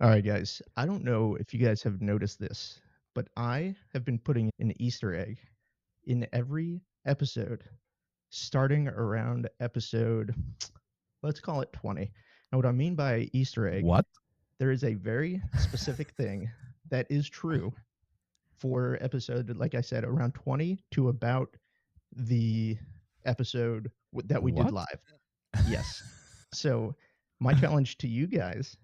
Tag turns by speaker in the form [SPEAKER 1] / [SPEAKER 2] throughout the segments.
[SPEAKER 1] All right, guys. I don't know if you guys have noticed this, but I have been putting an Easter egg in every episode, starting around episode, let's call it 20. And what I mean by Easter egg,
[SPEAKER 2] What?
[SPEAKER 1] there is a very specific thing that is true for episode, like I said, around 20 to about the episode that we did
[SPEAKER 2] What?
[SPEAKER 1] live. Yes. So, my challenge to you guys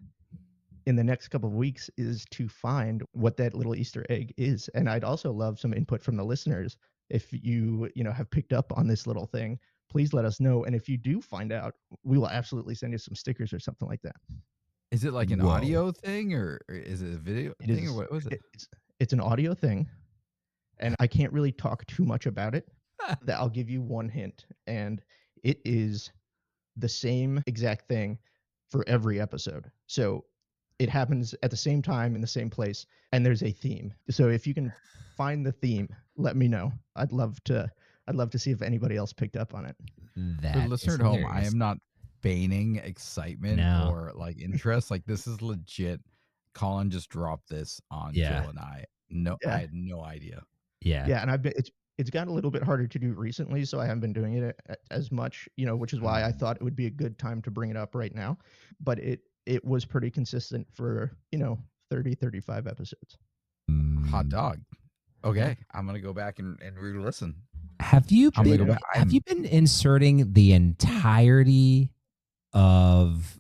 [SPEAKER 1] in the next couple of weeks is to find what that little Easter egg is. And I'd also love some input from the listeners. If you have picked up on this little thing, please let us know. And if you do find out, we will absolutely send you some stickers or something like that.
[SPEAKER 2] Is it like an
[SPEAKER 3] Whoa.
[SPEAKER 2] audio thing or is it a video
[SPEAKER 1] It
[SPEAKER 2] thing or
[SPEAKER 1] is
[SPEAKER 2] what was it?
[SPEAKER 1] it's an audio thing, and I can't really talk too much about it. That I'll give you one hint, and it is the same exact thing for every episode. So it happens at the same time in the same place, and there's a theme. So if you can find the theme, let me know. I'd love to see if anybody else picked up on it.
[SPEAKER 2] For the
[SPEAKER 3] That
[SPEAKER 2] listener
[SPEAKER 3] is
[SPEAKER 2] at home, I
[SPEAKER 3] hilarious.
[SPEAKER 2] am not feigning excitement
[SPEAKER 3] No.
[SPEAKER 2] or like interest. Like this is legit. Colin just dropped this on
[SPEAKER 3] Yeah.
[SPEAKER 2] Joel and I. No, I
[SPEAKER 1] Yeah.
[SPEAKER 2] had no idea.
[SPEAKER 3] Yeah.
[SPEAKER 1] Yeah, and it's gotten a little bit harder to do recently, so I haven't been doing it as much, which is why I thought it would be a good time to bring it up right now. But it was pretty consistent for 30, 35 episodes.
[SPEAKER 2] Hot
[SPEAKER 3] Mm.
[SPEAKER 2] dog. Okay, I'm gonna go back and re-listen.
[SPEAKER 3] Have you
[SPEAKER 2] I'm gonna
[SPEAKER 3] been
[SPEAKER 2] go back.
[SPEAKER 3] have you been inserting the entirety of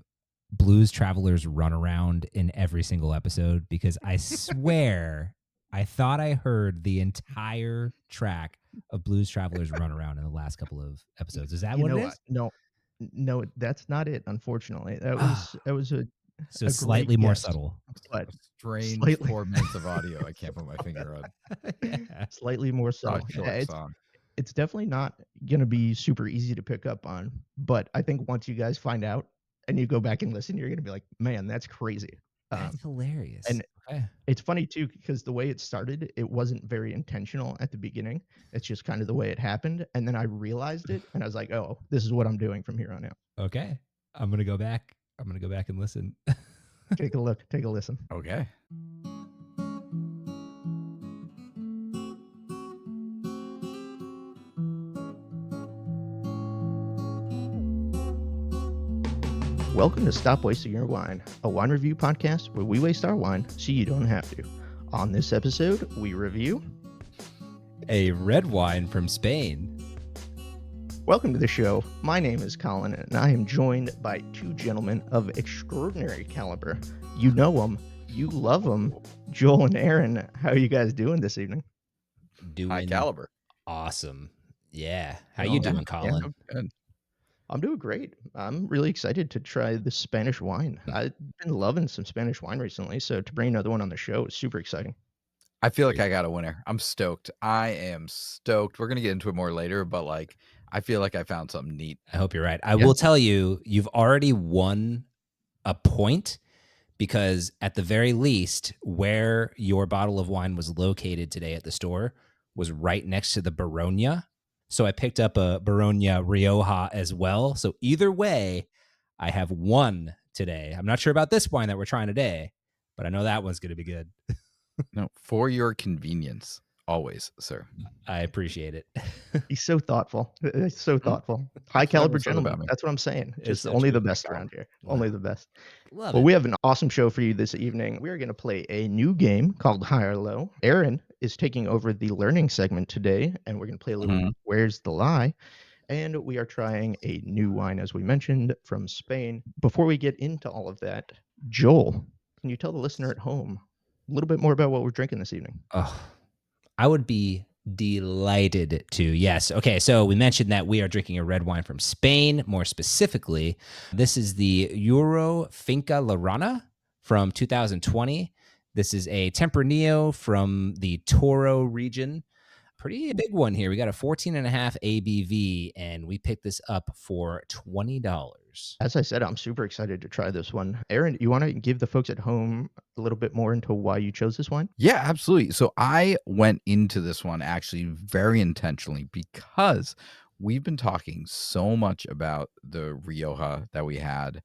[SPEAKER 3] Blues Travelers Runaround in every single episode? Because I swear I thought I heard the entire track of Blues Travelers Runaround in the last couple of episodes. Is that
[SPEAKER 1] You
[SPEAKER 3] what it
[SPEAKER 1] know,
[SPEAKER 3] is?
[SPEAKER 1] no, that's not it, unfortunately. That
[SPEAKER 3] Ah,
[SPEAKER 1] was
[SPEAKER 3] so
[SPEAKER 1] a great
[SPEAKER 3] slightly more
[SPEAKER 1] guess,
[SPEAKER 3] subtle.
[SPEAKER 1] but
[SPEAKER 2] A strange
[SPEAKER 1] slightly
[SPEAKER 2] 4 minutes of audio. I can't put my finger on.
[SPEAKER 3] Yeah.
[SPEAKER 1] slightly more
[SPEAKER 2] Not a
[SPEAKER 1] subtle.
[SPEAKER 2] short song.
[SPEAKER 1] It's definitely not gonna be super easy to pick up on, but I think once you guys find out and you go back and listen, you're gonna be like, "Man, that's crazy."
[SPEAKER 3] That's hilarious.
[SPEAKER 1] And
[SPEAKER 3] Okay.
[SPEAKER 1] it's funny too because the way it started, it wasn't very intentional at the beginning. It's just kind of the way it happened, and then I realized it, and I was like, "Oh, this is what I'm doing from here on out."
[SPEAKER 3] Okay. I'm gonna go back. I'm gonna go back and listen.
[SPEAKER 1] Take a look, take a listen.
[SPEAKER 2] Okay.
[SPEAKER 1] Welcome to Stop Wasting Your Wine, a wine review podcast where we waste our wine so you don't have to. On this episode, we review.
[SPEAKER 3] A red wine from Spain.
[SPEAKER 1] Welcome to the show. My name is Colin, and I am joined by two gentlemen of extraordinary caliber. You know them, you love them. Joel and Aaron, how are you guys doing this evening?
[SPEAKER 3] Doing
[SPEAKER 2] High caliber.
[SPEAKER 3] awesome. Yeah. How
[SPEAKER 1] Oh,
[SPEAKER 3] you
[SPEAKER 1] yeah,
[SPEAKER 3] doing, Colin?
[SPEAKER 2] Oh, good.
[SPEAKER 1] I'm doing great. I'm really excited to try this Spanish wine. I've been loving some Spanish wine recently, so to bring another one on the show is super exciting.
[SPEAKER 2] I feel like I got a winner. I'm stoked. I am stoked. We're gonna get into it more later, but like I feel like I found something neat.
[SPEAKER 3] I hope you're right. I
[SPEAKER 1] Yeah.
[SPEAKER 3] will tell you, you've already won a point because at the very least, where your bottle of wine was located today at the store was right next to the Barona. So I picked up a Barona Rioja as well. So either way, I have won today. I'm not sure about this wine that we're trying today, but I know that one's going to be good.
[SPEAKER 2] No, for your convenience, always, sir.
[SPEAKER 3] I appreciate it.
[SPEAKER 1] He's so thoughtful. It's so thoughtful. High
[SPEAKER 2] That's what
[SPEAKER 1] caliber
[SPEAKER 2] everyone says
[SPEAKER 1] gentleman.
[SPEAKER 2] about me.
[SPEAKER 1] That's what I'm saying.
[SPEAKER 3] It's
[SPEAKER 1] Just
[SPEAKER 3] such
[SPEAKER 1] only the
[SPEAKER 3] good
[SPEAKER 1] best
[SPEAKER 3] caliber.
[SPEAKER 1] around here.
[SPEAKER 3] Wow.
[SPEAKER 1] Only the best.
[SPEAKER 3] Love
[SPEAKER 1] Well,
[SPEAKER 3] it.
[SPEAKER 1] we have an awesome show for you this evening. We are going to play a new game called High or Low. Aaron is taking over the learning segment today, and we're going to play a little
[SPEAKER 2] Mhm.
[SPEAKER 1] Where's the Lie? And we are trying a new wine, as we mentioned, from Spain. Before we get into all of that, Joel, can you tell the listener at home a little bit more about what we're drinking this evening?
[SPEAKER 3] Oh, I would be delighted to. Yes. Okay. So we mentioned that we are drinking a red wine from Spain. More specifically, this is the URO Finca La Rana from 2020. This is a Tempranillo from the Toro region. Pretty big one here. We got a 14.5 ABV, and we picked this up for $20.
[SPEAKER 1] As I said, I'm super excited to try this one. Aaron, you want to give the folks at home a little bit more into why you chose this wine?
[SPEAKER 2] Yeah, absolutely. So I went into this one actually very intentionally because we've been talking so much about the Rioja that we had,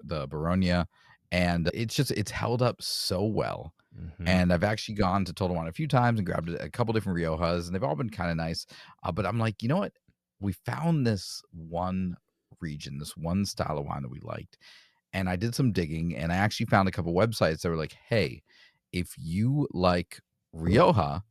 [SPEAKER 2] the Barona, and it's held up so well.
[SPEAKER 3] Mhm.
[SPEAKER 2] And I've actually gone to Total Wine a few times and grabbed a couple different Riojas, and they've all been kind of nice. But I'm like, you know what? We found this one region, this one style of wine that we liked. And I did some digging, and I actually found a couple websites that were like, hey, if you like Rioja,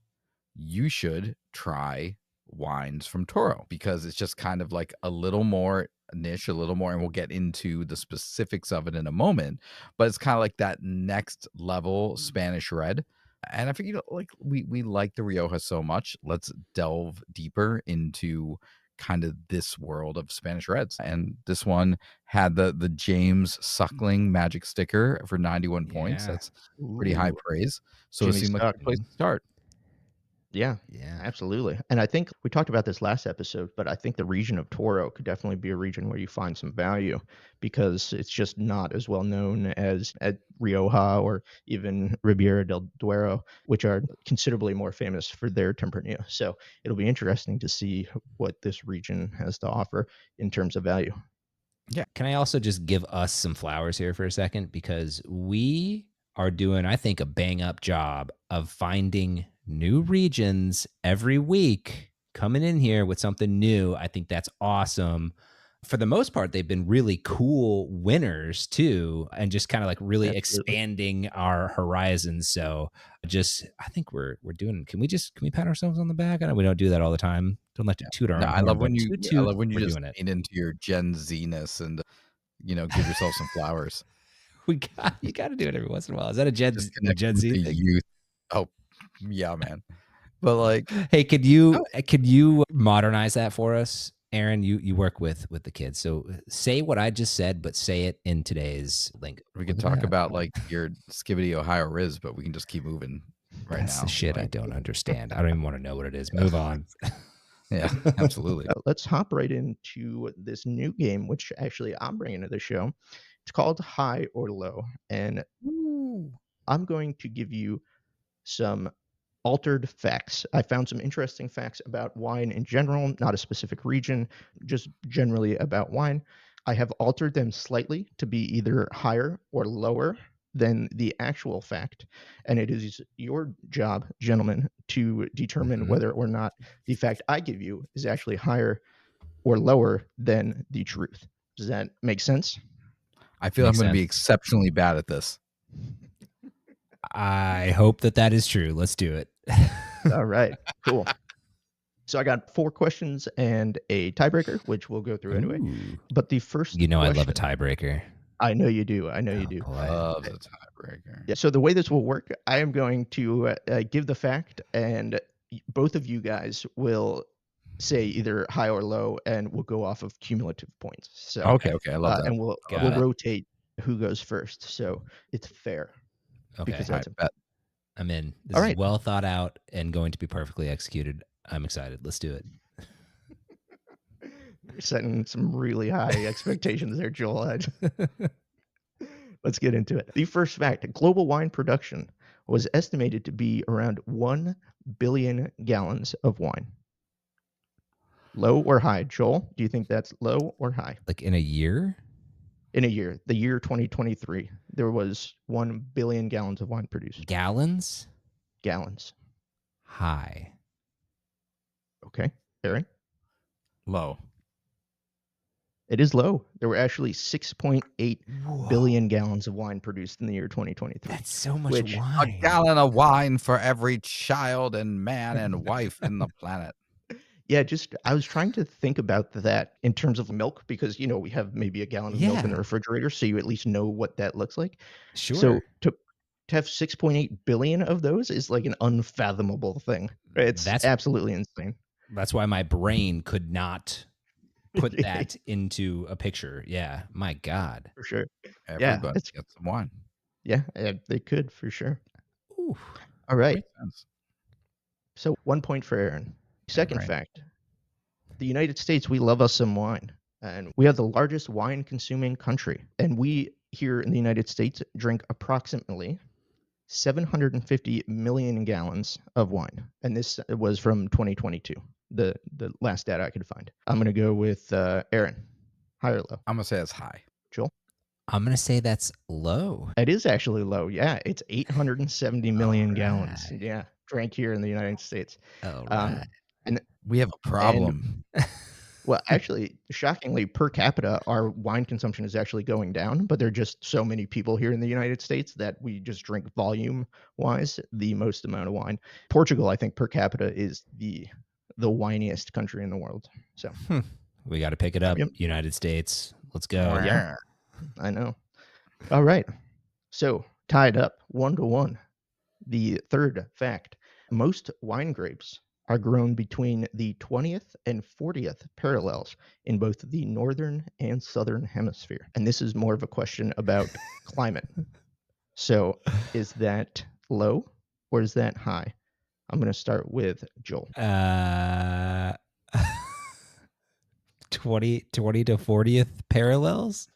[SPEAKER 2] you should try wines from Toro, because it's just kind of like a little more niche, a little more, and we'll get into the specifics of it in a moment, but it's kind of like that next level Spanish red. And I figured, you know, like we like the Rioja so much, let's delve deeper into kind of this world of Spanish reds. And this one had the James Suckling magic sticker for 91 points.
[SPEAKER 3] Yeah.
[SPEAKER 2] That's pretty high
[SPEAKER 1] Ooh,
[SPEAKER 2] praise. So it
[SPEAKER 1] Jimmy
[SPEAKER 2] seemed like a
[SPEAKER 1] Stuck.
[SPEAKER 2] good place to start.
[SPEAKER 1] Yeah,
[SPEAKER 3] Yeah.
[SPEAKER 1] absolutely. And I think we talked about this last episode, but I think the region of Toro could definitely be a region where you find some value because it's just not as well known as at Rioja or even Ribeira del Duero, which are considerably more famous for their Tempranillo. So it'll be interesting to see what this region has to offer in terms of value.
[SPEAKER 3] Can I also just give us some flowers here for a second? Because we are doing, I think, a bang up job of finding new regions every week, coming in here with something new. I think that's awesome. For the most part, they've been really cool winners too, and just kind of like really
[SPEAKER 1] Absolutely.
[SPEAKER 3] expanding our horizons. So just, I think we're doing. Can we pat ourselves on the back? I know we don't do that all the time. Don't like to toot our
[SPEAKER 2] No,
[SPEAKER 3] own horn, but
[SPEAKER 2] I
[SPEAKER 3] toot,
[SPEAKER 2] love when you
[SPEAKER 3] we're
[SPEAKER 2] just
[SPEAKER 3] doing it.
[SPEAKER 2] lean into your Gen Z-ness and, you know, give yourself some flowers.
[SPEAKER 3] You got to do it every once in a while. Is that a Gen
[SPEAKER 2] Just
[SPEAKER 3] a
[SPEAKER 2] connecting
[SPEAKER 3] Gen
[SPEAKER 2] with
[SPEAKER 3] Z
[SPEAKER 2] the
[SPEAKER 3] thing?
[SPEAKER 2] youth. Oh, yeah, man. But like,
[SPEAKER 3] Hey,
[SPEAKER 2] no,
[SPEAKER 3] could you modernize that for us, Aaron? You work with the kids, so say what I just said, but say it in today's lingo.
[SPEAKER 2] we
[SPEAKER 3] Look
[SPEAKER 2] could
[SPEAKER 3] at
[SPEAKER 2] talk
[SPEAKER 3] that.
[SPEAKER 2] about like your Skibbity Ohio Riz, but we can just keep moving right
[SPEAKER 3] That's the
[SPEAKER 2] now.
[SPEAKER 3] shit I
[SPEAKER 2] Like,
[SPEAKER 3] don't understand. I don't even want to know what it is.
[SPEAKER 2] yeah,
[SPEAKER 3] Move on.
[SPEAKER 2] yeah, absolutely.
[SPEAKER 1] Let's hop right into this new game, which actually I'm bringing to the show. It's called High or Low. And
[SPEAKER 2] Ooh.
[SPEAKER 1] I'm going to give you some altered facts. I found some interesting facts about wine in general, not a specific region, just generally about wine. I have altered them slightly to be either higher or lower than the actual fact. And it is your job, gentlemen, to determine
[SPEAKER 3] Mhm.
[SPEAKER 1] whether or not the fact I give you is actually higher or lower than the truth. Does that make sense?
[SPEAKER 2] I feel I'm
[SPEAKER 3] Makes
[SPEAKER 2] going to be
[SPEAKER 3] sense.
[SPEAKER 2] exceptionally bad at this.
[SPEAKER 3] I hope that is true. Let's do it.
[SPEAKER 1] All right, cool. So I got 4 questions and a tiebreaker, which we'll go through anyway.
[SPEAKER 3] Ooh,
[SPEAKER 1] But the first
[SPEAKER 3] you know I love a
[SPEAKER 1] question,
[SPEAKER 3] tiebreaker.
[SPEAKER 1] I know you do. I know you
[SPEAKER 3] Oh
[SPEAKER 1] do.
[SPEAKER 3] boy.
[SPEAKER 2] Loves a tiebreaker.
[SPEAKER 1] Yeah. So the way this will work, I am going to give the fact, and both of you guys will say either high or low, and we'll go off of cumulative points. So,
[SPEAKER 2] Okay, okay, I love that.
[SPEAKER 1] and
[SPEAKER 2] I love
[SPEAKER 1] we'll
[SPEAKER 3] Got
[SPEAKER 2] that.
[SPEAKER 3] it.
[SPEAKER 1] rotate who goes first. So it's fair because
[SPEAKER 3] Okay.
[SPEAKER 2] All
[SPEAKER 1] that's
[SPEAKER 2] right, bet.
[SPEAKER 3] I'm in. This
[SPEAKER 1] all
[SPEAKER 3] is
[SPEAKER 1] right.
[SPEAKER 3] well thought out and going to be perfectly executed. I'm excited. Let's do it.
[SPEAKER 1] You're setting some really high expectations there, Joel. Let's get into it. The first fact, global wine production was estimated to be around 1 billion gallons of wine. Low or high? Joel, do you think that's low or high?
[SPEAKER 3] Like in a year?
[SPEAKER 1] In a year, the year 2023, there was 1 billion gallons of wine produced.
[SPEAKER 3] Gallons?
[SPEAKER 1] Gallons.
[SPEAKER 3] High.
[SPEAKER 1] Okay. Aaron?
[SPEAKER 2] Low.
[SPEAKER 1] It is low. There were actually 6.8
[SPEAKER 3] Whoa.
[SPEAKER 1] billion gallons of wine produced in the year 2023,
[SPEAKER 3] That's so much
[SPEAKER 1] which
[SPEAKER 2] A
[SPEAKER 3] wine.
[SPEAKER 2] gallon of wine for every child and man and wife in the planet.
[SPEAKER 1] yeah, just I was trying to think about that in terms of milk because we have maybe a gallon of milk in the
[SPEAKER 3] Yeah,
[SPEAKER 1] refrigerator, so you at least know what that looks like.
[SPEAKER 3] sure.
[SPEAKER 1] So to have 6.8 billion of those is like an unfathomable thing. It's
[SPEAKER 3] That's
[SPEAKER 1] absolutely insane.
[SPEAKER 3] that's why my brain could not put that into a picture. Yeah, my God.
[SPEAKER 1] For sure. Yeah,
[SPEAKER 2] Everybody
[SPEAKER 1] it's
[SPEAKER 2] gets some wine.
[SPEAKER 1] they could for sure.
[SPEAKER 3] Ooh,
[SPEAKER 1] All right.
[SPEAKER 2] Makes sense.
[SPEAKER 1] So 1 point for Aaron.
[SPEAKER 3] all
[SPEAKER 1] Second
[SPEAKER 3] right.
[SPEAKER 1] fact, the United States, we love us some wine. And we have the largest wine consuming country. And we here in the United States drink approximately 750 million gallons of wine. And this was from 2022, the last data I could find. I'm going to go with Aaron. High or low?
[SPEAKER 2] I'm gonna say it's high.
[SPEAKER 1] Joel?
[SPEAKER 3] I'm going to say that's low.
[SPEAKER 1] It is actually low. Yeah, it's 870
[SPEAKER 3] All
[SPEAKER 1] million gallons.
[SPEAKER 3] right.
[SPEAKER 1] Yeah, drank here in the United States.
[SPEAKER 3] All
[SPEAKER 1] Um,
[SPEAKER 3] right.
[SPEAKER 1] and
[SPEAKER 2] We have a
[SPEAKER 1] and
[SPEAKER 2] problem.
[SPEAKER 1] well, actually, shockingly, per capita, our wine consumption is actually going down, but there are just so many people here in the United States that we just drink volume-wise the most amount of wine. Portugal, I think, per capita is the winiest country in the world. So,
[SPEAKER 3] We got to pick it up.
[SPEAKER 1] yep,
[SPEAKER 3] United States. Let's go.
[SPEAKER 1] yeah, I know. All right. So, tied up 1-1. The third fact, most wine grapes are grown between the 20th and 40th parallels in both the northern and southern hemisphere. And this is more of a question about climate. So, is that low or is that high? I'm going to start with Joel.
[SPEAKER 3] 20 to 40th parallels?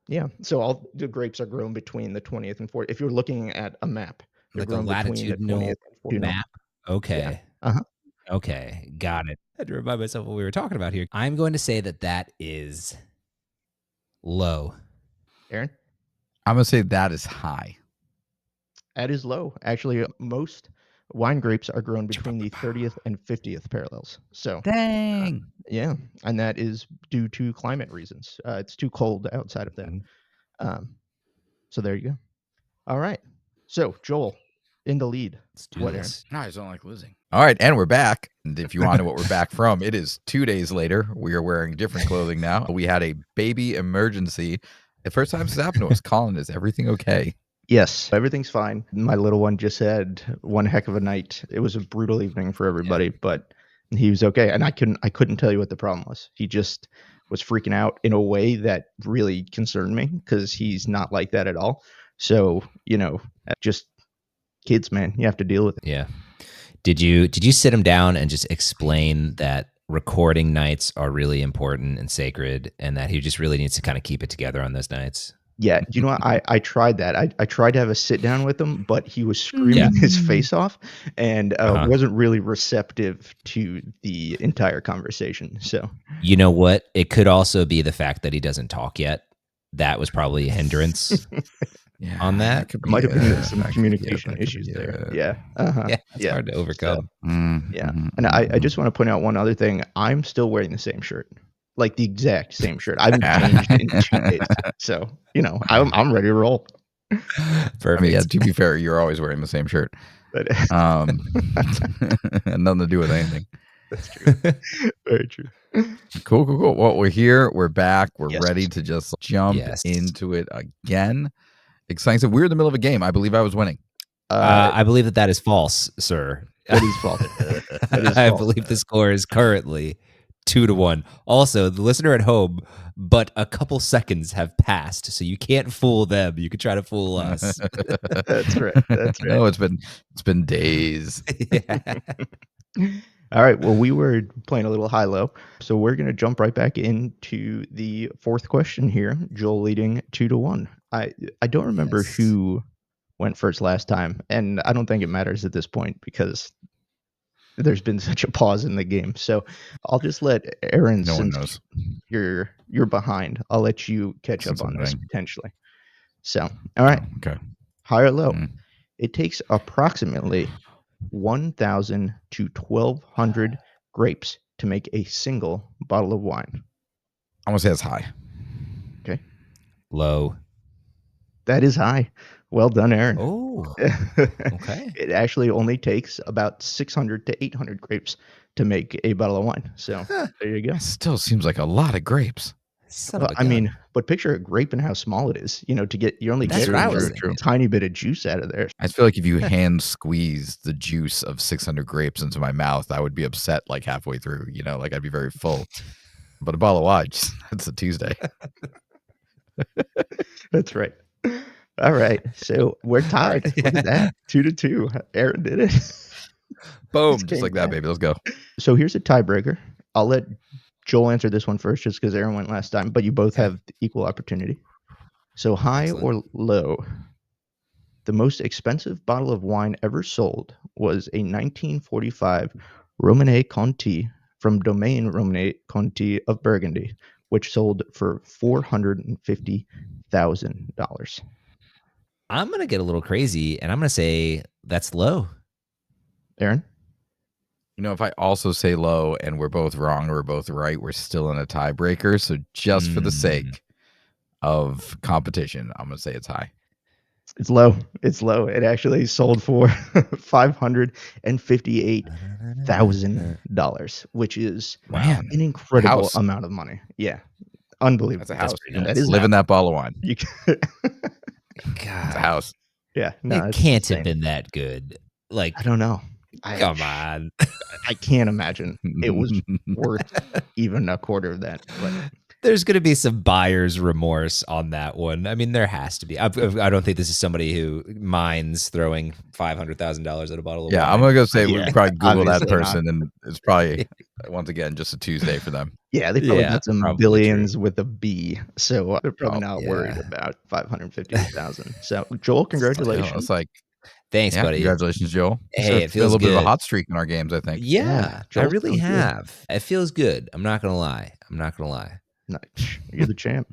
[SPEAKER 1] Yeah. So, all the grapes are grown between the 20th and 40th. If you're looking at a map, they're
[SPEAKER 3] Like a
[SPEAKER 1] grown between the
[SPEAKER 3] latitudinal
[SPEAKER 1] 20th and 40th.
[SPEAKER 3] map?
[SPEAKER 1] Yeah.
[SPEAKER 3] Okay.
[SPEAKER 1] Uh-huh.
[SPEAKER 3] Okay. Got it. I had to remind myself what we were talking about here. I'm going to say that that is low.
[SPEAKER 1] Aaron?
[SPEAKER 2] I'm gonna say that is high.
[SPEAKER 1] That is low. Actually, most wine grapes are grown between the 30th and 50th parallels. So,
[SPEAKER 2] Dang.
[SPEAKER 1] yeah, and that is due to climate reasons. It's too cold outside of that. Um, so there you go. All right. So Joel in the lead.
[SPEAKER 3] Let's do
[SPEAKER 1] What, Aaron?
[SPEAKER 3] this.
[SPEAKER 2] No, I just don't like losing. All right, and we're back. And if you want to know what we're back from, it is 2 days later. We are wearing different clothing now. We had a baby emergency. The first time this happened to us. Colin, is everything okay?
[SPEAKER 1] Yes, everything's fine. My little one just had one heck of a night. It was a brutal evening for everybody, but he was okay. And I couldn't tell you what the problem was. He just was freaking out in a way that really concerned me because he's not like that at all. So, just kids, man, you have to deal with it.
[SPEAKER 3] Yeah. Did you sit him down and just explain that recording nights are really important and sacred and that he just really needs to kind of keep it together on those nights?
[SPEAKER 1] Yeah, you know what? I tried that. I tried to have a sit down with him, but he was screaming his face off and wasn't really receptive to the entire conversation. So,
[SPEAKER 3] You know what? It could also be the fact that he doesn't talk yet. That was probably a hindrance
[SPEAKER 2] Yeah,
[SPEAKER 3] on that.
[SPEAKER 2] could
[SPEAKER 1] there might have been some
[SPEAKER 2] that could be it,
[SPEAKER 1] communication
[SPEAKER 2] that could
[SPEAKER 1] issues
[SPEAKER 2] be
[SPEAKER 1] there.
[SPEAKER 2] it.
[SPEAKER 1] Yeah. Uh-huh.
[SPEAKER 3] Yeah, it's
[SPEAKER 1] Yeah.
[SPEAKER 3] hard to
[SPEAKER 1] So,
[SPEAKER 3] overcome.
[SPEAKER 1] yeah.
[SPEAKER 2] Mhm,
[SPEAKER 1] And I
[SPEAKER 2] mhm,
[SPEAKER 1] just want to point out one other thing. I'm still wearing the same shirt, like the exact same shirt. I haven't changed in 2 days. So, I'm ready to roll.
[SPEAKER 3] Perfect.
[SPEAKER 2] I mean, yeah, to be fair, you're always wearing the same shirt.
[SPEAKER 1] But
[SPEAKER 2] Had nothing to do with anything.
[SPEAKER 1] that's true. Very true.
[SPEAKER 2] Cool. Well, we're here. We're back. We're
[SPEAKER 1] Yes.
[SPEAKER 2] ready to just jump
[SPEAKER 3] Yes.
[SPEAKER 2] into it again. Exciting. So we're in the middle of a game. I believe I was winning.
[SPEAKER 3] I believe that is false, sir.
[SPEAKER 1] That is false. That is
[SPEAKER 3] I
[SPEAKER 1] false.
[SPEAKER 3] believe the score is currently 2-1. Also, the listener at home, but a couple seconds have passed, so you can't fool them. You can try to fool us.
[SPEAKER 1] That's right. That's right.
[SPEAKER 2] No, it's been days.
[SPEAKER 3] Yeah.
[SPEAKER 1] All right. Well, we were playing a little high-low, so we're going to jump right back into the fourth question here. Joel leading 2-1. I don't remember
[SPEAKER 3] Yes.
[SPEAKER 1] who went first last time, and I don't think it matters at this point because there's been such a pause in the game. So I'll just let Aaron,
[SPEAKER 2] No one
[SPEAKER 1] since
[SPEAKER 2] knows.
[SPEAKER 1] you're behind, I'll let you catch
[SPEAKER 2] Since
[SPEAKER 1] up
[SPEAKER 2] I'm
[SPEAKER 1] on this
[SPEAKER 2] winning.
[SPEAKER 1] potentially. So, all right,
[SPEAKER 2] Oh, okay.
[SPEAKER 1] high or low.
[SPEAKER 2] Mm.
[SPEAKER 1] It takes approximately 1,000 to 1,200 grapes to make a single bottle of wine.
[SPEAKER 2] I'm gonna say it's high.
[SPEAKER 1] Okay,
[SPEAKER 3] Low.
[SPEAKER 1] that is high. Well done, Aaron.
[SPEAKER 3] Oh, okay.
[SPEAKER 1] It actually only takes about 600 to 800 grapes to make a bottle of wine. So there you go.
[SPEAKER 2] It still seems like a lot of grapes.
[SPEAKER 3] Son
[SPEAKER 1] Well,
[SPEAKER 3] of a
[SPEAKER 1] I
[SPEAKER 3] gun.
[SPEAKER 1] mean, but picture a grape and how small it is. You're only
[SPEAKER 3] That's
[SPEAKER 1] getting
[SPEAKER 3] what I was
[SPEAKER 1] a
[SPEAKER 3] thinking.
[SPEAKER 1] tiny bit of juice out of there.
[SPEAKER 2] I just feel like if you hand squeeze the juice of 600 grapes into my mouth, I would be upset like halfway through. Like I'd be very full. But a bottle of wine, that's a Tuesday.
[SPEAKER 1] That's right. All right, so we're tied. Look at that, 2-2. Aaron did it.
[SPEAKER 2] Boom,
[SPEAKER 1] Just
[SPEAKER 2] just
[SPEAKER 1] came
[SPEAKER 2] like that,
[SPEAKER 1] back.
[SPEAKER 2] baby. Let's go.
[SPEAKER 1] So here's a tiebreaker. I'll let Joel answer this one first, just because Aaron went last time. But you both
[SPEAKER 3] Okay.
[SPEAKER 1] have equal opportunity. So high
[SPEAKER 3] Excellent.
[SPEAKER 1] or low? The most expensive bottle of wine ever sold was a 1945 Romanée Conti from Domaine Romanée Conti of Burgundy, which sold for $150,000.
[SPEAKER 3] I'm going to get a little crazy, and I'm going to say that's low.
[SPEAKER 1] Aaron?
[SPEAKER 2] You know, if I also say low and we're both wrong or we're both right, we're still in a tiebreaker. So just for the sake of competition, I'm going to say it's high.
[SPEAKER 1] It's low. It's low. It actually sold for $558,000, which is
[SPEAKER 2] Man,
[SPEAKER 1] an incredible
[SPEAKER 2] house.
[SPEAKER 1] amount of money. Yeah. Unbelievable.
[SPEAKER 2] That's a house.
[SPEAKER 3] pretty nuts.
[SPEAKER 1] That is
[SPEAKER 2] Living that bottle of wine.
[SPEAKER 1] You
[SPEAKER 2] It's a
[SPEAKER 3] God,
[SPEAKER 2] house.
[SPEAKER 1] yeah. No,
[SPEAKER 3] it
[SPEAKER 1] it's
[SPEAKER 3] can't
[SPEAKER 1] insane.
[SPEAKER 3] have been that good. Like,
[SPEAKER 1] I don't know.
[SPEAKER 3] come on.
[SPEAKER 1] I can't imagine it was worth even a quarter of that. But
[SPEAKER 3] There's going to be some buyer's remorse on that one. I mean, there has to be. I don't think this is somebody who minds throwing $500,000 at a bottle of wine.
[SPEAKER 2] I'm going to go say
[SPEAKER 1] Yeah,
[SPEAKER 2] we probably Google that
[SPEAKER 1] obviously not.
[SPEAKER 2] person, and it's probably, once again, just a Tuesday for them.
[SPEAKER 1] Yeah, they probably got some
[SPEAKER 3] probably
[SPEAKER 1] billions
[SPEAKER 3] true.
[SPEAKER 1] with a B, so they're probably not worried about 558,000. So, Joel, congratulations.
[SPEAKER 2] It's like,
[SPEAKER 3] Thanks, buddy.
[SPEAKER 2] Congratulations, Joel.
[SPEAKER 3] Hey,
[SPEAKER 2] It's been a little bit of a hot streak in our games, I think.
[SPEAKER 3] Yeah, I
[SPEAKER 1] Joel,
[SPEAKER 3] really
[SPEAKER 1] sounds good.
[SPEAKER 3] have. It feels good. I'm not going to lie.
[SPEAKER 1] Nice. You're the champ.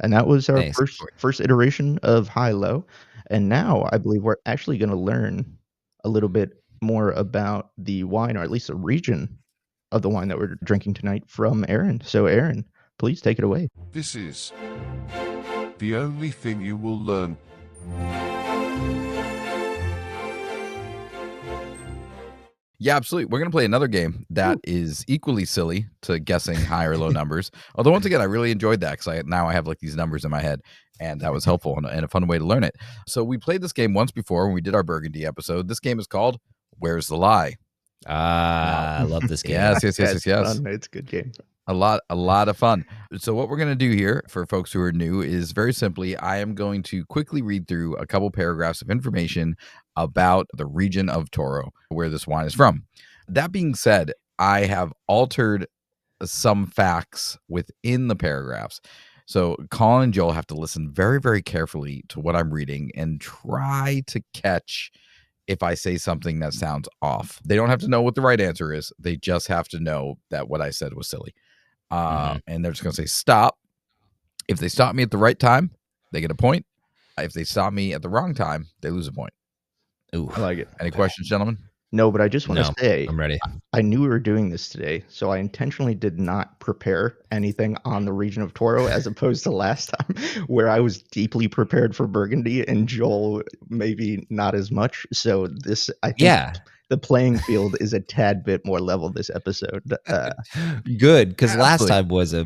[SPEAKER 1] And that was our
[SPEAKER 3] Thanks.
[SPEAKER 1] first iteration of high-low. And now I believe we're actually going to learn a little bit more about the wine, or at least a region of the wine that we're drinking tonight, from Aaron. So, Aaron, please take it away.
[SPEAKER 4] This is the only thing you will learn.
[SPEAKER 2] Yeah, absolutely. We're going to play another game that is equally silly to guessing high or low numbers. Although, once again, I really enjoyed that because now I have like these numbers in my head, and that was helpful and a fun way to learn it. So we played this game once before when we did our Burgundy episode. This game is called Where's the Lie?
[SPEAKER 3] I love this game.
[SPEAKER 2] Yes.
[SPEAKER 1] It's fun. It's a good game.
[SPEAKER 2] A lot of fun. So what we're going to do here for folks who are new is very simply, I am going to quickly read through a couple paragraphs of information about the region of Toro, where this wine is from. That being said, I have altered some facts within the paragraphs. So Colin and Joel have to listen very, very carefully to what I'm reading and try to catch if I say something that sounds off. They don't have to know what the right answer is. They just have to know that what I said was silly. And they're just going to say, stop. If they stop me at the right time, they get a point. If they stop me at the wrong time, they lose a point.
[SPEAKER 3] Ooh.
[SPEAKER 1] I like it.
[SPEAKER 2] Any questions, gentlemen?
[SPEAKER 1] No, but I just want to say,
[SPEAKER 3] I'm ready.
[SPEAKER 1] I knew we were doing this today, so I intentionally did not prepare anything on the region of Toro, as opposed to last time where I was deeply prepared for Burgundy and Joel maybe not as much. So this, I think, the playing field is a tad bit more level this episode.
[SPEAKER 3] Good, because last time was a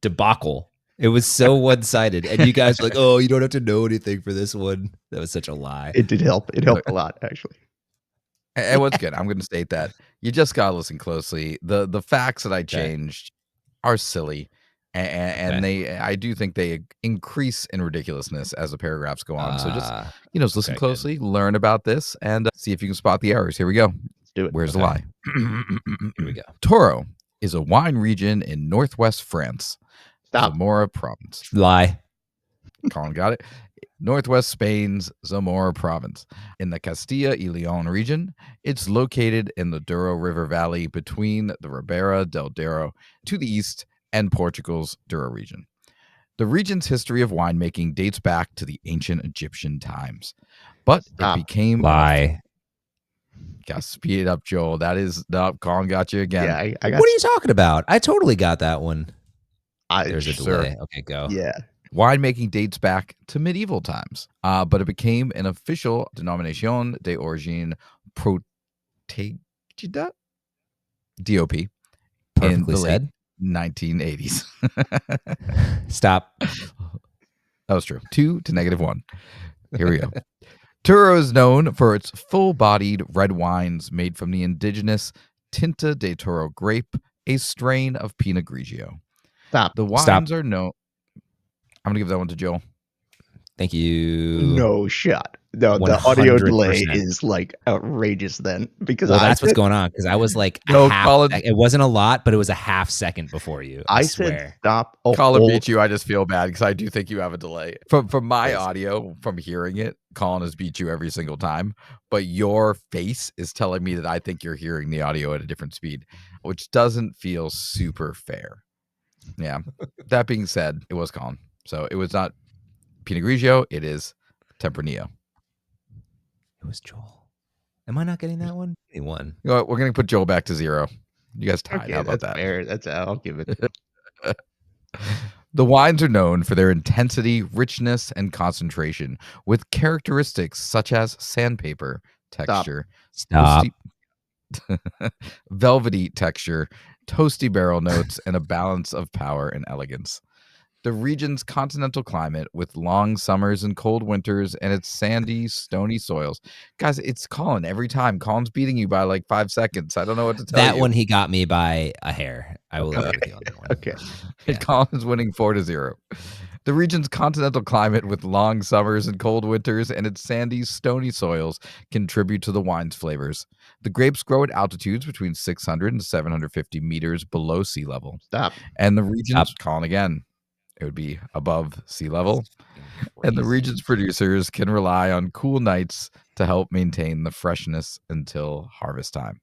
[SPEAKER 3] debacle. It was so one-sided, and you guys were like, "Oh, you don't have to know anything for this one." That was such a lie.
[SPEAKER 1] It did help. It helped a lot, actually.
[SPEAKER 2] And what's good, I'm going to state that you just got to listen closely. The facts that I changed are silly, and I do think they increase in ridiculously as the paragraphs go on. So just listen closely, learn about this, and see if you can spot the errors. Here we go.
[SPEAKER 1] Let's do it.
[SPEAKER 2] Where's the lie?
[SPEAKER 3] Here we go.
[SPEAKER 2] Toro is a wine region in northwest France.
[SPEAKER 1] Stop.
[SPEAKER 2] Zamora province.
[SPEAKER 3] Lie.
[SPEAKER 2] Colin got it. Northwest Spain's Zamora province. In the Castilla y León region, it's located in the Douro River Valley between the Ribera del Duero to the east and Portugal's Douro region. The region's history of winemaking dates back to the ancient Egyptian times, but it became...
[SPEAKER 3] Lie.
[SPEAKER 2] Gotta speed it up, Joel. That is... No, Colin got you again.
[SPEAKER 1] Yeah, I got...
[SPEAKER 3] What are you talking about? I totally got that one. There's a delay.
[SPEAKER 2] Sir.
[SPEAKER 3] Okay, go.
[SPEAKER 1] Yeah.
[SPEAKER 2] Winemaking dates back to medieval times, but it became an official denomination de origine protegida, DOP,
[SPEAKER 3] Perfectly
[SPEAKER 2] in the
[SPEAKER 3] said.
[SPEAKER 2] late 1980s.
[SPEAKER 3] Stop.
[SPEAKER 2] That was true. 2 to -1. Here we go. Toro is known for its full-bodied red wines made from the indigenous Tinta de Toro grape, a strain of Pinot Grigio.
[SPEAKER 1] Stop.
[SPEAKER 2] The wines are known... I'm going to give that one to Joel.
[SPEAKER 3] Thank you.
[SPEAKER 1] No shot. No, the audio delay is like outrageous then, because
[SPEAKER 3] that's what's going on, because I was like,
[SPEAKER 2] Colin,
[SPEAKER 3] it wasn't a lot, but it was a half second before you. I swear.
[SPEAKER 1] Said stop.
[SPEAKER 2] Colin beat you. I just feel bad because I do think you have a delay. From my audio, from hearing it, Colin has beat you every single time, but your face is telling me that I think you're hearing the audio at a different speed, which doesn't feel super fair. Yeah. That being said, it was Colin. So it was not Pinot Grigio, it is Tempranillo.
[SPEAKER 3] It was Joel. Am I not getting that one? Anyone?
[SPEAKER 2] You know what? We're going to put Joel back to 0. You guys tied.
[SPEAKER 1] Okay,
[SPEAKER 2] How about
[SPEAKER 1] that's
[SPEAKER 2] that?
[SPEAKER 1] fair. I'll give it to him.
[SPEAKER 2] The wines are known for their intensity, richness, and concentration, with characteristics such as sandpaper texture,
[SPEAKER 3] Stop.
[SPEAKER 2] velvety texture, toasty barrel notes, and a balance of power and elegance. The region's continental climate, with long summers and cold winters, and its sandy, stony soils. Guys, it's Colin every time. Colin's beating you by like 5 seconds. I don't know what to tell you.
[SPEAKER 3] That one he got me by a hair. I will agree with you on that one.
[SPEAKER 1] Okay.
[SPEAKER 3] Yeah.
[SPEAKER 2] Colin's winning 4-0. The region's continental climate, with long summers and cold winters, and its sandy, stony soils contribute to the wine's flavors. The grapes grow at altitudes between 600 and 750 meters below sea level.
[SPEAKER 1] Stop.
[SPEAKER 2] And the region's, Colin again, it would be above sea level. And the region's producers can rely on cool nights to help maintain the freshness until harvest time.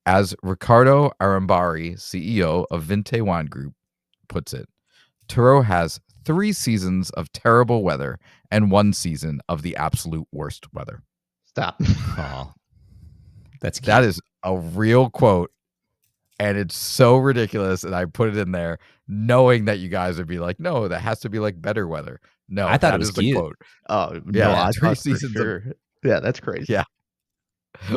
[SPEAKER 2] As Ricardo Arambari, CEO of Vinte Wine Group, puts it, Toro has 3 seasons of terrible weather and 1 season of the absolute worst weather.
[SPEAKER 1] Stop.
[SPEAKER 3] Oh, that's cute.
[SPEAKER 2] That is a real quote, and it's so ridiculous. And I put it in there knowing that you guys would be like, no, that has to be like better weather. No,
[SPEAKER 3] I thought
[SPEAKER 2] that
[SPEAKER 3] it was
[SPEAKER 2] is the
[SPEAKER 3] cute.
[SPEAKER 2] quote.
[SPEAKER 1] Oh,
[SPEAKER 2] Yeah,
[SPEAKER 1] no, I
[SPEAKER 2] 3
[SPEAKER 1] thought for
[SPEAKER 2] seasons of-
[SPEAKER 1] sure. Yeah, that's crazy.
[SPEAKER 2] Yeah.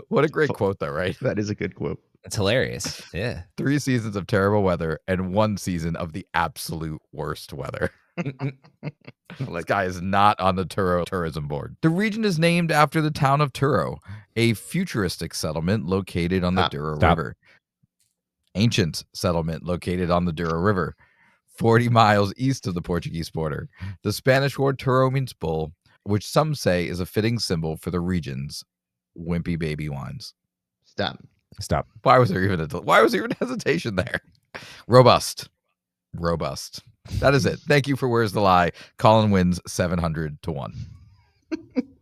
[SPEAKER 2] What a great quote, though, right?
[SPEAKER 1] That is a good quote.
[SPEAKER 3] It's hilarious. Yeah.
[SPEAKER 2] 3 seasons of terrible weather and 1 season of the absolute worst weather. This guy is not on the Toro tourism board. The region is named after the town of Toro, a futuristic settlement located on the Douro River. Ancient settlement located on the Douro River, 40 miles east of the Portuguese border. The Spanish word Toro means bull, which some say is a fitting symbol for the region's wimpy baby wines.
[SPEAKER 1] Stop.
[SPEAKER 2] Why was there even hesitation there? Robust. That is it. Thank you for Where's the Lie. Colin wins 700-1.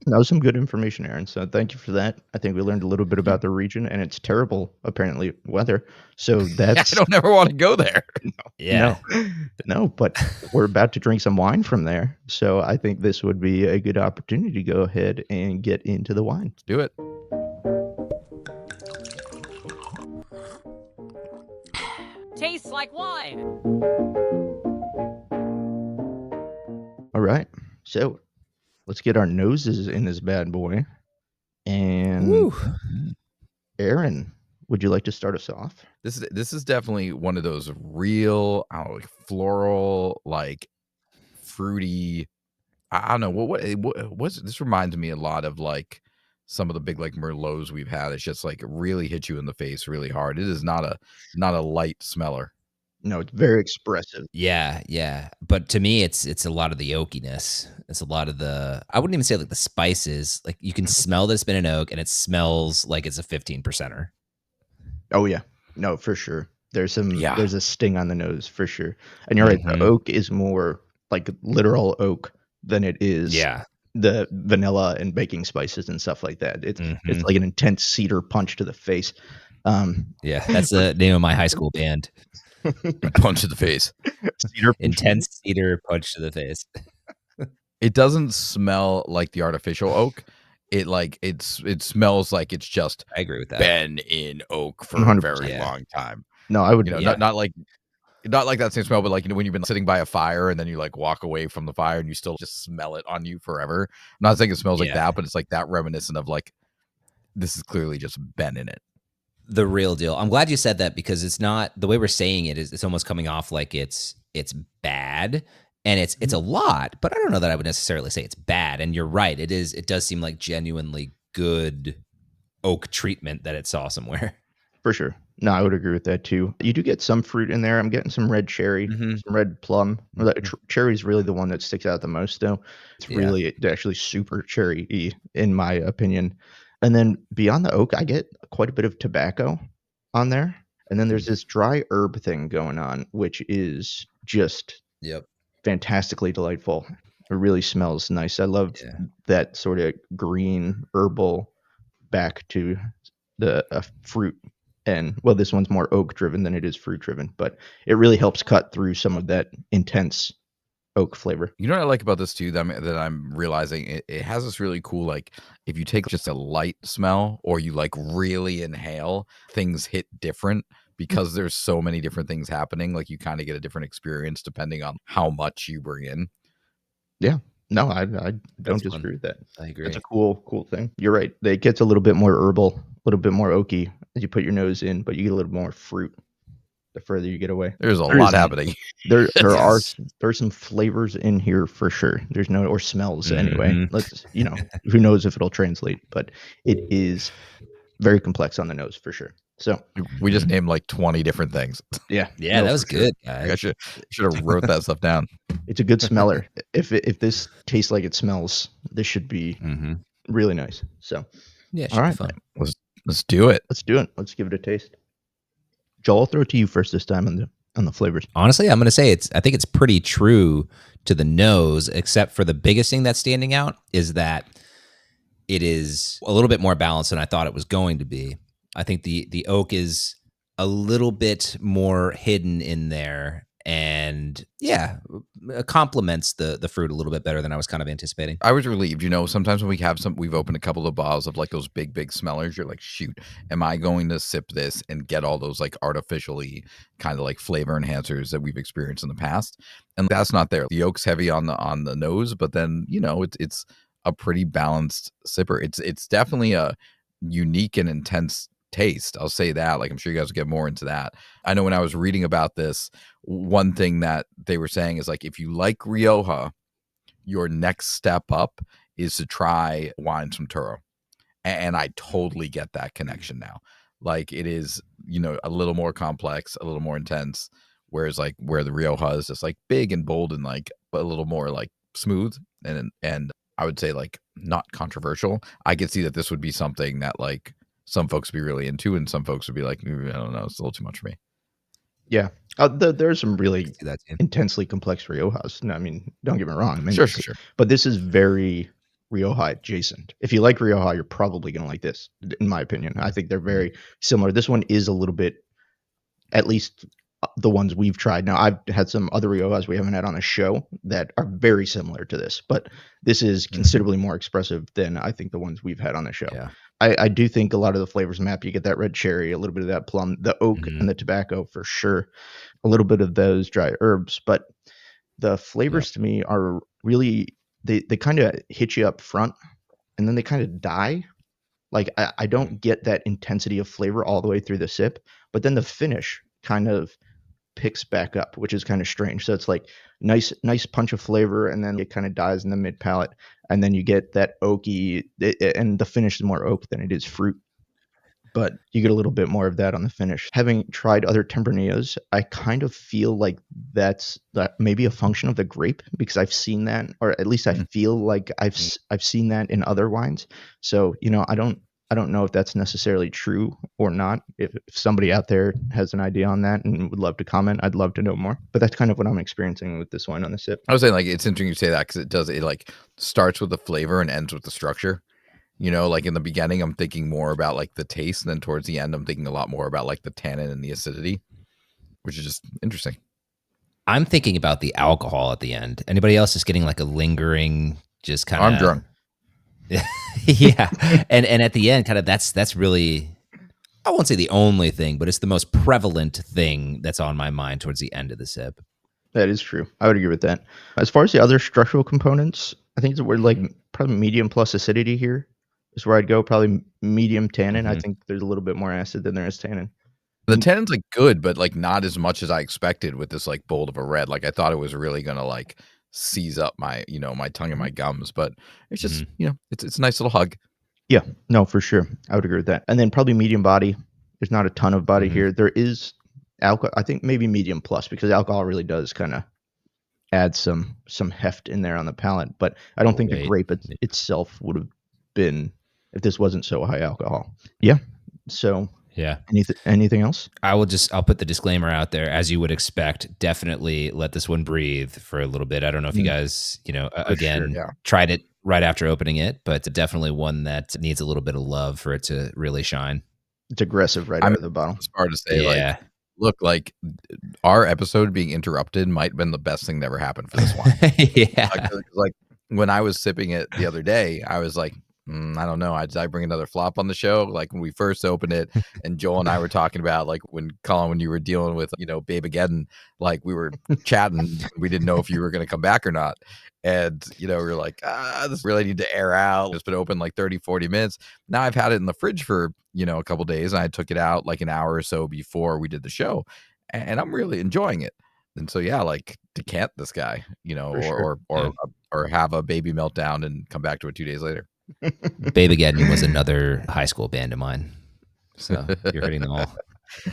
[SPEAKER 1] That was some good information, Aaron. So thank you for that. I think we learned a little bit about the region and its terrible, apparently, weather. So that's
[SPEAKER 2] I don't ever want to go there.
[SPEAKER 3] Yeah.
[SPEAKER 1] No, but we're about to drink some wine from there. So I think this would be a good opportunity to go ahead and get into the wine.
[SPEAKER 2] Let's do it.
[SPEAKER 5] Tastes like wine.
[SPEAKER 1] All right. So let's get our noses in this bad boy. And
[SPEAKER 3] Woo.
[SPEAKER 1] Aaron, would you like to start us off?
[SPEAKER 2] This is definitely one of those real, I don't know, like floral, like fruity. I don't know what's this reminds me a lot of like some of the big like Merlots we've had. It's just like it really hits you in the face really hard. It is not a light smeller.
[SPEAKER 1] No, it's very expressive.
[SPEAKER 3] Yeah. But to me, it's a lot of the oakiness. It's a lot of I wouldn't even say like the spices. Like you can smell that it's been an oak, and it smells like it's a 15%er.
[SPEAKER 1] Oh yeah, no, for sure. There's a sting on the nose for sure. And you're right,
[SPEAKER 3] Mhm.
[SPEAKER 1] the oak is more like literal oak than it is the vanilla and baking spices and stuff like that. It's like an intense cedar punch to the face.
[SPEAKER 3] Yeah, that's the name of my high school band.
[SPEAKER 2] Punch to the face.
[SPEAKER 1] Cedar punch.
[SPEAKER 3] Intense cedar punch to the face.
[SPEAKER 2] It doesn't smell like the artificial oak. It smells like it's just
[SPEAKER 3] I agree with that.
[SPEAKER 2] been in oak for
[SPEAKER 1] 100%.
[SPEAKER 2] a very
[SPEAKER 3] Yeah.
[SPEAKER 2] long time.
[SPEAKER 1] No, I would.
[SPEAKER 2] Not like that same smell, but like when you've been sitting by a fire and then you like walk away from the fire and you still just smell it on you forever. I'm not saying it smells like that, but it's like that reminiscent of like this is clearly just been in it.
[SPEAKER 3] The real deal. I'm glad you said that because it's not the way we're saying it is it's almost coming off like it's bad and it's a lot, but I don't know that I would necessarily say it's bad. And you're right. It does seem like genuinely good oak treatment that it saw somewhere.
[SPEAKER 1] For sure. No, I would agree with that too. You do get some fruit in there. I'm getting some red cherry, some red plum. Cherry is really the one that sticks out the most, though. It's really actually super cherry-y, in my opinion. And then beyond the oak, I get quite a bit of tobacco on there. And then there's this dry herb thing going on, which is just fantastically delightful. It really smells nice. I love that sort of green herbal back to the fruit. And well, this one's more oak driven than it is fruit driven, but it really helps cut through some of that intense oak flavor.
[SPEAKER 2] You know what I like about this too, that I'm realizing it has this really cool, like, if you take just a light smell or you like really inhale, things hit different because there's so many different things happening. Like you kind of get a different experience depending on how much you bring in.
[SPEAKER 1] Yeah. No, I
[SPEAKER 3] That's
[SPEAKER 1] don't
[SPEAKER 3] fun.
[SPEAKER 1] disagree with that.
[SPEAKER 3] I agree.
[SPEAKER 1] That's a cool thing. You're right. It gets a little bit more herbal, a little bit more oaky as you put your nose in, but you get a little more fruit the further you get away.
[SPEAKER 2] There's a
[SPEAKER 1] There
[SPEAKER 2] lot
[SPEAKER 1] is-
[SPEAKER 2] happening.
[SPEAKER 1] There are
[SPEAKER 3] Yes.
[SPEAKER 1] there's some flavors in here for sure. There's no or smells anyway.
[SPEAKER 3] Mhm.
[SPEAKER 1] Let's who knows if it'll translate, but it is very complex on the nose for sure. So
[SPEAKER 2] We just named like 20 different things.
[SPEAKER 1] yeah,
[SPEAKER 3] Yeah,
[SPEAKER 1] no,
[SPEAKER 3] that was
[SPEAKER 1] for sure.
[SPEAKER 3] good,
[SPEAKER 2] I
[SPEAKER 3] guys.
[SPEAKER 2] should have wrote that stuff down.
[SPEAKER 1] It's a good smeller. If this tastes like it smells, this should be
[SPEAKER 3] Mm-hmm.
[SPEAKER 1] really nice. So
[SPEAKER 3] Yeah, it
[SPEAKER 1] all
[SPEAKER 3] should be
[SPEAKER 1] right,
[SPEAKER 3] fun.
[SPEAKER 2] Let's do it.
[SPEAKER 1] let's do it. Let's give it a taste. Joel, I'll throw it to you first this time on the flavors.
[SPEAKER 3] Honestly, I'm going to say I think it's pretty true to the nose, except for the biggest thing that's standing out is that it is a little bit more balanced than I thought it was going to be. I think the oak is a little bit more hidden in there, and yeah, complements the fruit a little bit better than I was kind of anticipating.
[SPEAKER 2] I was relieved. Sometimes when we've opened a couple of bottles of like those big smellers, you're like, shoot, am I going to sip this and get all those like artificially kind of like flavor enhancers that we've experienced in the past? And that's not there. The oak's heavy on the nose, but then it's a pretty balanced sipper. It's definitely a unique and intense taste. I'll say that. Like I'm sure you guys will get more into that. I know when I was reading about this, one thing that they were saying is like if you like Rioja, your next step up is to try wines from Toro. And I totally get that connection now. Like it is, a little more complex, a little more intense. Whereas like where the Rioja is just like big and bold and like a little more like smooth and I would say like not controversial. I could see that this would be something that like some folks would be really into and some folks would be like, I don't know, it's a little too much for me.
[SPEAKER 1] Yeah, there's some really
[SPEAKER 3] See that too.
[SPEAKER 1] intensely complex Riojas. No, I mean, don't get me wrong. I mean,
[SPEAKER 2] Sure.
[SPEAKER 1] but this is very Rioja adjacent. If you like Rioja, you're probably going to like this, in my opinion. I think they're very similar. This one is a little bit, at least the ones we've tried. Now, I've had some other Riojas we haven't had on the show that are very similar to this, but this is considerably more expressive than I think the ones we've had on the show.
[SPEAKER 3] Yeah.
[SPEAKER 1] I do think a lot of the flavors map. You get that red cherry, a little bit of that plum, the oak,
[SPEAKER 3] Mhm.
[SPEAKER 1] and the tobacco for sure. A little bit of those dry herbs, but the flavors to me are really they kind of hit you up front and then they kind of die. Like I don't get that intensity of flavor all the way through the sip, but then the finish kind of picks back up, which is kind of strange. So it's like nice punch of flavor, and then it kind of dies in the mid palate, and then you get that oaky, and the finish is more oak than it is fruit. But you get a little bit more of that on the finish. Having tried other Tempranillos, I kind of feel like that's maybe a function of the grape because I've seen that, or at least I feel like I've seen that in other wines. So I don't know if that's necessarily true or not. If somebody out there has an idea on that and would love to comment, I'd love to know more. But that's kind of what I'm experiencing with this wine on the sip.
[SPEAKER 2] I was saying like it's interesting you say that because it like starts with the flavor and ends with the structure. Like in the beginning, I'm thinking more about like the taste, and then towards the end, I'm thinking a lot more about like the tannin and the acidity, which is just interesting.
[SPEAKER 3] I'm thinking about the alcohol at the end. Anybody else just getting like a lingering, just kind of.
[SPEAKER 2] I'm drunk.
[SPEAKER 3] Yeah, and at the end, kind of that's really, I won't say the only thing, but it's the most prevalent thing that's on my mind towards the end of the sip.
[SPEAKER 1] That is true. I would agree with that. As far as the other structural components, I think we're like probably medium plus acidity here is where I'd go. Probably medium tannin. I think there's a little bit more acid than there is tannin.
[SPEAKER 2] The tannin's like good, but like not as much as I expected with this like bold of a red. Like I thought it was really gonna like seize up my my tongue and my gums, but it's just it's a nice little hug.
[SPEAKER 1] Yeah, no, for sure. I would agree with that. And then probably medium body. There's not a ton of body here. There is alcohol. I think maybe medium plus because alcohol really does kind of add some heft in there on the palate. But I don't think the grape itself would have been if this wasn't so high alcohol. Yeah. So
[SPEAKER 3] Yeah.
[SPEAKER 1] anything else?
[SPEAKER 3] I'll put the disclaimer out there, as you would expect. Definitely let this one breathe for a little bit. I don't know if you guys, tried it right after opening it, but definitely one that needs a little bit of love for it to really shine.
[SPEAKER 1] It's aggressive out of the bottle.
[SPEAKER 2] It's hard to say.
[SPEAKER 3] Yeah.
[SPEAKER 2] Like Look, like our episode being interrupted might have been the best thing that ever happened for this wine.
[SPEAKER 3] Yeah.
[SPEAKER 2] Like when I was sipping it the other day, I was like, I don't know. Did I bring another flop on the show? Like when we first opened it, and Joel and I were talking about like when Colin, when you were dealing with Babe Again, like we were chatting, we didn't know if you were going to come back or not, and we were like, this really need to air out. It's been open like 30-40 minutes. Now I've had it in the fridge for a couple days, and I took it out like an hour or so before we did the show, and I'm really enjoying it. And so yeah, like decant this guy,
[SPEAKER 1] For sure.
[SPEAKER 2] or have a baby meltdown and come back to it 2 days later.
[SPEAKER 3] Babe Again was another high school band of mine. So you're hitting them all.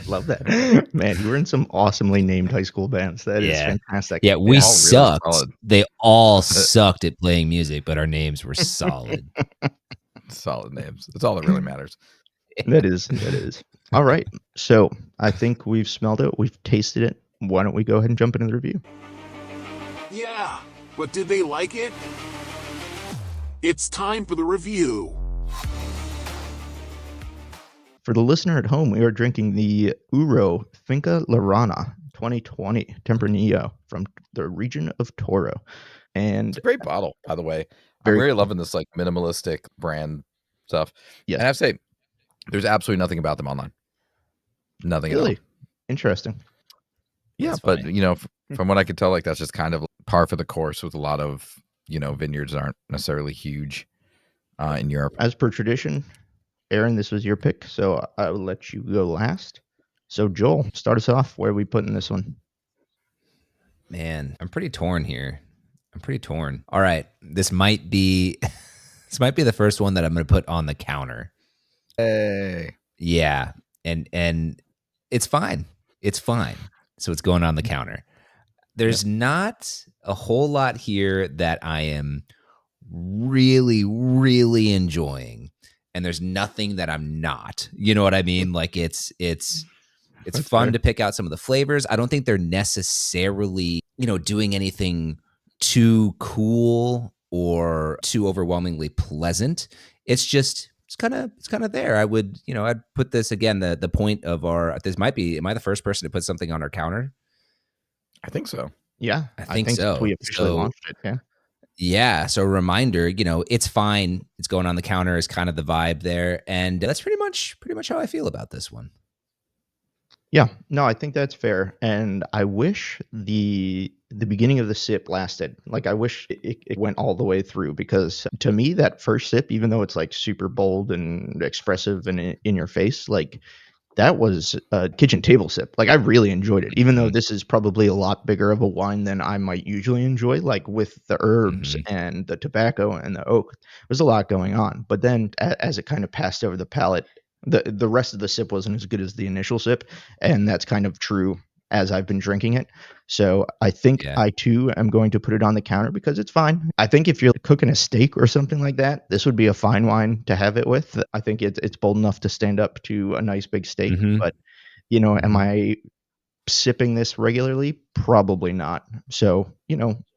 [SPEAKER 1] Love that. Man, you were in some awesomely named high school bands. That is fantastic.
[SPEAKER 3] Yeah, we
[SPEAKER 2] all really
[SPEAKER 3] sucked.
[SPEAKER 2] solid.
[SPEAKER 3] They all sucked at playing music, but our names were solid.
[SPEAKER 2] Solid names. That's all that really matters.
[SPEAKER 1] That is. All right. So I think we've smelled it. We've tasted it. Why don't we go ahead and jump into the review?
[SPEAKER 6] Yeah, but did they like it? It's time for the review.
[SPEAKER 1] For the listener at home, we are drinking the URO Finca La Rana 2020 Tempranillo from the region of Toro. And
[SPEAKER 2] It's a great bottle, by the way.
[SPEAKER 1] Very
[SPEAKER 2] I'm really
[SPEAKER 1] cool.
[SPEAKER 2] loving this like minimalistic brand stuff.
[SPEAKER 1] Yes.
[SPEAKER 2] And I have to say, there's absolutely nothing about them online. Nothing at all.
[SPEAKER 1] Really interesting.
[SPEAKER 2] Yeah,
[SPEAKER 3] That's
[SPEAKER 2] but
[SPEAKER 3] funny.
[SPEAKER 2] from what I could tell, like that's just kind of par for the course with a lot of vineyards that aren't necessarily huge in Europe.
[SPEAKER 1] As per tradition, Aaron, this was your pick, so I will let you go last. So Joel, start us off. Where are we putting this one?
[SPEAKER 3] Man, I'm pretty torn here. All right, this might be the first one that I'm going to put on the counter.
[SPEAKER 2] Hey.
[SPEAKER 3] Yeah, and it's fine. It's fine. So it's going on the counter. There's not a whole lot here that I am really, really enjoying, and there's nothing that I'm not. You know what I mean? Like it's
[SPEAKER 1] That's
[SPEAKER 3] fun
[SPEAKER 1] fair.
[SPEAKER 3] to pick out some of the flavors. I don't think they're necessarily, doing anything too cool or too overwhelmingly pleasant. It's kind of there. I would, I'd put this again. The point of am I the first person to put something on our counter?
[SPEAKER 2] I think so.
[SPEAKER 1] Yeah,
[SPEAKER 3] I think
[SPEAKER 1] since
[SPEAKER 3] so.
[SPEAKER 1] we officially
[SPEAKER 3] So-
[SPEAKER 1] launched it. Yeah.
[SPEAKER 3] Yeah. So reminder, it's fine. It's going on the counter is kind of the vibe there. And that's pretty much how I feel about this one.
[SPEAKER 1] Yeah, no, I think that's fair, and I wish the beginning of the sip lasted. Like, I wish it went all the way through, because to me, that first sip, even though it's like super bold and expressive and in your face, like that was a kitchen table sip. Like, I really enjoyed it, even though this is probably a lot bigger of a wine than I might usually enjoy. Like with the herbs and the tobacco and the oak, there's a lot going on. But then as it kind of passed over the palate, the rest of the sip wasn't as good as the initial sip, and that's kind of true as I've been drinking it. So I think
[SPEAKER 3] Yeah.
[SPEAKER 1] I too am going to put it on the counter because it's fine. I think if you're cooking a steak or something like that, this would be a fine wine to have it with. I think it's bold enough to stand up to a nice big steak.
[SPEAKER 3] Mhm.
[SPEAKER 1] But am I sipping this regularly? Probably not. So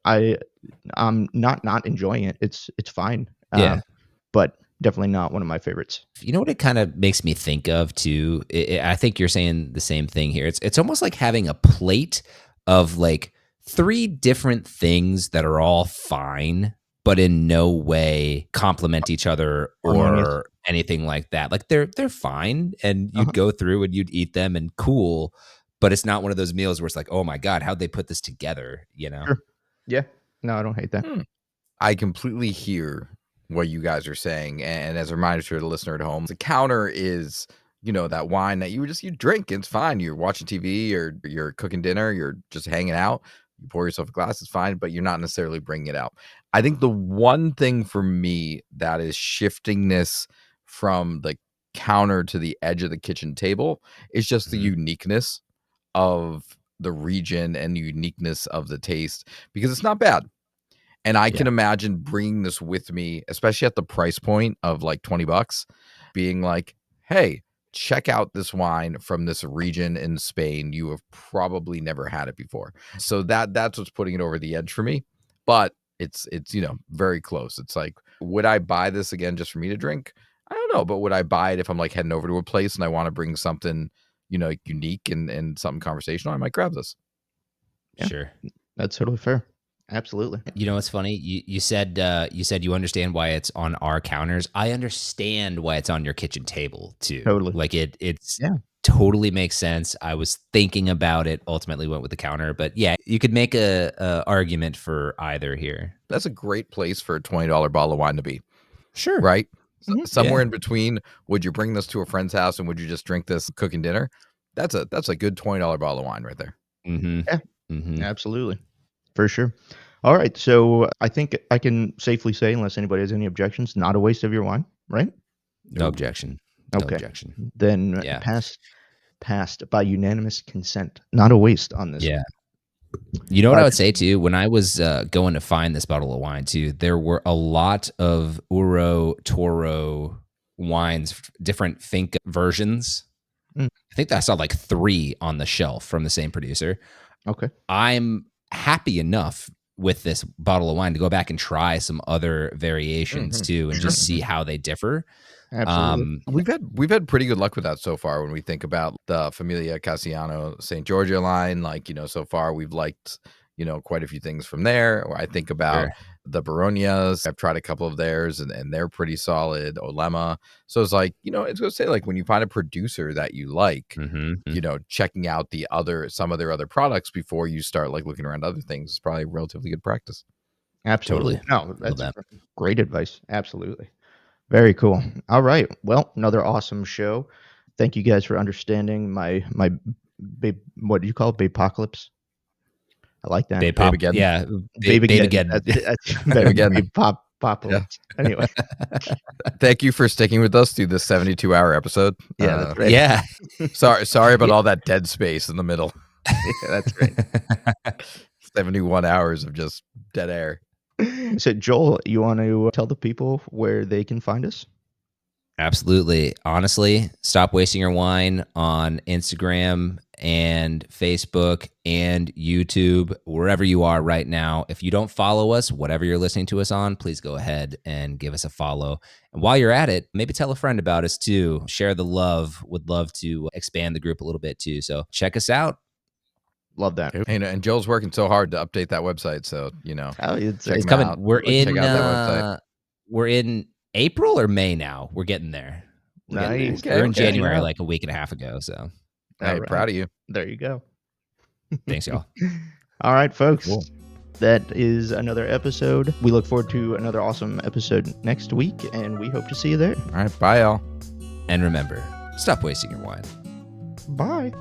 [SPEAKER 1] I'm not enjoying it. It's fine.
[SPEAKER 3] Yeah.
[SPEAKER 1] But definitely not one of my favorites.
[SPEAKER 3] You know what it kind of makes me think of too? I think you're saying the same thing here. It's almost like having a plate of like 3 different things that are all fine, but in no way complement each other
[SPEAKER 1] Harmonious.
[SPEAKER 3] or anything like that. Like they're fine, and you'd
[SPEAKER 1] Uh-huh.
[SPEAKER 3] go through and you'd eat them and cool, but it's not one of those meals where it's like, oh my God, how'd they put this together?
[SPEAKER 1] Sure. Yeah. No, I don't hate that.
[SPEAKER 2] I completely hear what you guys are saying, and as a reminder to the listener at home, the counter is that wine that you drink. It's fine. You're watching TV or you're cooking dinner. You're just hanging out. You pour yourself a glass. It's fine, but you're not necessarily bringing it out. I think the one thing for me that is shifting this from the counter to the edge of the kitchen table is just the uniqueness of the region and the uniqueness of the taste, because it's not bad. And I can imagine bringing this with me, especially at the price point of like $20, being like, hey, check out this wine from this region in Spain. You have probably never had it before. So that's what's putting it over the edge for me. But it's very close. It's like, would I buy this again just for me to drink? I don't know, but would I buy it if I'm like heading over to a place and I want to bring something, unique and something conversational, I might grab this.
[SPEAKER 1] Yeah.
[SPEAKER 3] Sure.
[SPEAKER 1] That's totally fair. Absolutely.
[SPEAKER 3] You know what's funny? You said you understand why it's on our counters. I understand why it's on your kitchen table too.
[SPEAKER 1] Totally.
[SPEAKER 3] Like it's
[SPEAKER 1] Yeah.
[SPEAKER 3] totally makes sense. I was thinking about it, ultimately went with the counter, but yeah, you could make a argument for either here.
[SPEAKER 2] That's a great place for a $20 bottle of wine to be,
[SPEAKER 3] Sure.
[SPEAKER 2] right?
[SPEAKER 1] Mhm.
[SPEAKER 2] Somewhere
[SPEAKER 3] Yeah.
[SPEAKER 2] in between. Would you bring this to a friend's house and would you just drink this cooking dinner? That's a good $20 bottle of wine right there.
[SPEAKER 3] Mm-hmm.
[SPEAKER 1] Yeah.
[SPEAKER 3] Mm-hmm.
[SPEAKER 1] Absolutely. For sure. All right. So I think I can safely say, unless anybody has any objections, not a waste of your wine, right?
[SPEAKER 3] No objection. No
[SPEAKER 1] Okay.
[SPEAKER 3] objection.
[SPEAKER 1] Then
[SPEAKER 3] Yeah.
[SPEAKER 1] passed by unanimous consent. Not a waste on this.
[SPEAKER 3] Yeah. You know what I would
[SPEAKER 1] But-
[SPEAKER 3] say too? When I was going to find this bottle of wine too, there were a lot of URO, Toro wines, different Finca versions.
[SPEAKER 1] Mm.
[SPEAKER 3] I think I saw like 3 on the shelf from the same producer.
[SPEAKER 1] Okay.
[SPEAKER 3] I'm happy enough with this bottle of wine to go back and try some other variations too and just see how they differ.
[SPEAKER 1] Absolutely.
[SPEAKER 2] We've had pretty good luck with that so far when we think about the Familia Cassiano St. Giorgio line. Like, so far we've liked, quite a few things from there. I think about
[SPEAKER 3] Sure.
[SPEAKER 2] the Baronias. I've tried a couple of theirs and they're pretty solid. Olema. So it's like, it's going to say like when you find a producer that you like,
[SPEAKER 3] Mm-hmm.
[SPEAKER 2] checking out some of their other products before you start like looking around other things is probably relatively good practice.
[SPEAKER 1] Absolutely.
[SPEAKER 3] Totally.
[SPEAKER 1] No,
[SPEAKER 3] Love
[SPEAKER 1] that's
[SPEAKER 3] that.
[SPEAKER 1] great advice. Absolutely. Very cool. All right. Well, another awesome show. Thank you guys for understanding my what do you call it? Babepocalypse? I like that.
[SPEAKER 3] Babe pop.
[SPEAKER 2] again.
[SPEAKER 3] Yeah.
[SPEAKER 1] Babe
[SPEAKER 3] Babe
[SPEAKER 1] again.
[SPEAKER 3] again.
[SPEAKER 1] That's better.
[SPEAKER 2] again.
[SPEAKER 1] Babe popalypse. Anyway.
[SPEAKER 2] Thank you for sticking with us through this 72-hour episode.
[SPEAKER 1] Yeah, that's right.
[SPEAKER 3] Yeah.
[SPEAKER 2] Sorry about all that dead space in the middle.
[SPEAKER 1] Yeah, that's right.
[SPEAKER 2] 71 hours of just dead air.
[SPEAKER 1] So Joel, you want to tell the people where they can find us?
[SPEAKER 3] Absolutely. Honestly, stop wasting your wine on Instagram and Facebook and YouTube, wherever you are right now. If you don't follow us, whatever you're listening to us on, please go ahead and give us a follow. And while you're at it, maybe tell a friend about us too. Share the love. Would love to expand the group a little bit too. So check us out.
[SPEAKER 1] Love that.
[SPEAKER 2] And Joel's working so hard to update that website. So,
[SPEAKER 1] Oh, it's
[SPEAKER 2] check
[SPEAKER 3] It's
[SPEAKER 2] him
[SPEAKER 3] coming.
[SPEAKER 2] out.
[SPEAKER 3] We're
[SPEAKER 2] Check
[SPEAKER 3] in
[SPEAKER 2] out that website.
[SPEAKER 3] we're in April or May now. We're getting there.
[SPEAKER 1] nice.
[SPEAKER 2] Okay,
[SPEAKER 3] We're in
[SPEAKER 2] okay.
[SPEAKER 3] January like a week and a half ago. So
[SPEAKER 2] Hey,
[SPEAKER 1] All right.
[SPEAKER 2] proud of you.
[SPEAKER 1] There you go.
[SPEAKER 3] thanks, y'all.
[SPEAKER 1] All right, folks.
[SPEAKER 2] Cool.
[SPEAKER 1] That is another episode. We look forward to another awesome episode next week, and we hope to see you there.
[SPEAKER 2] All right. Bye, y'all.
[SPEAKER 3] And remember, stop wasting your wine.
[SPEAKER 1] Bye.